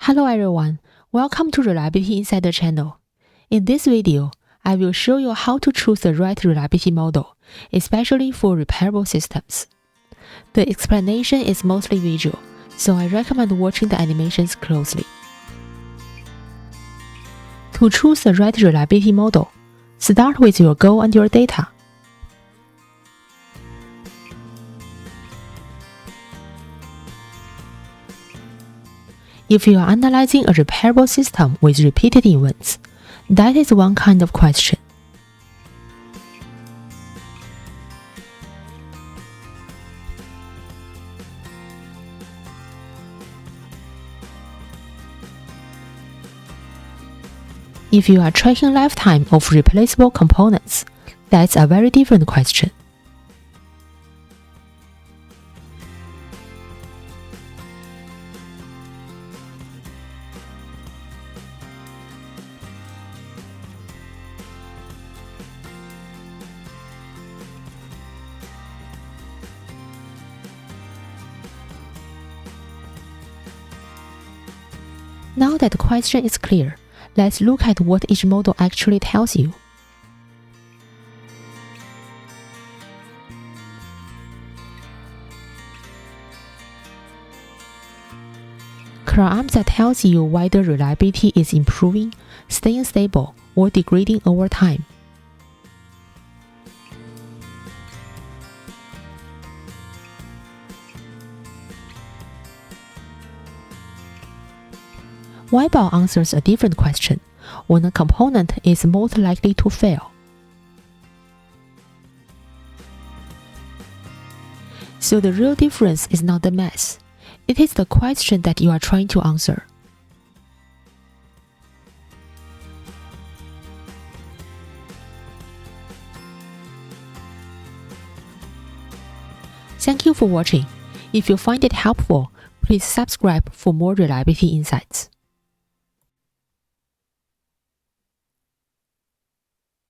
Hello everyone, welcome to Reliability Insider channel. In this video, I will show you how to choose the right reliability model, especially for repairable systems. The explanation is mostly visual, so I recommend watching the animations closely. To choose the right reliability model, start with your goal and your data. If you are analyzing a repairable system with repeated events, that is one kind of question. If you are tracking lifetime of replaceable components, that's a very different question. Now that the question is clear, let's look at what each model actually tells you. Crow-AMSAA tells you whether reliability is improving, staying stable, or degrading over time. Weibull answers a different question, when a component is most likely to fail. So the real difference is not the math, it is the question that you are trying to answer. Thank you for watching. If you find it helpful, please subscribe for more reliability insights.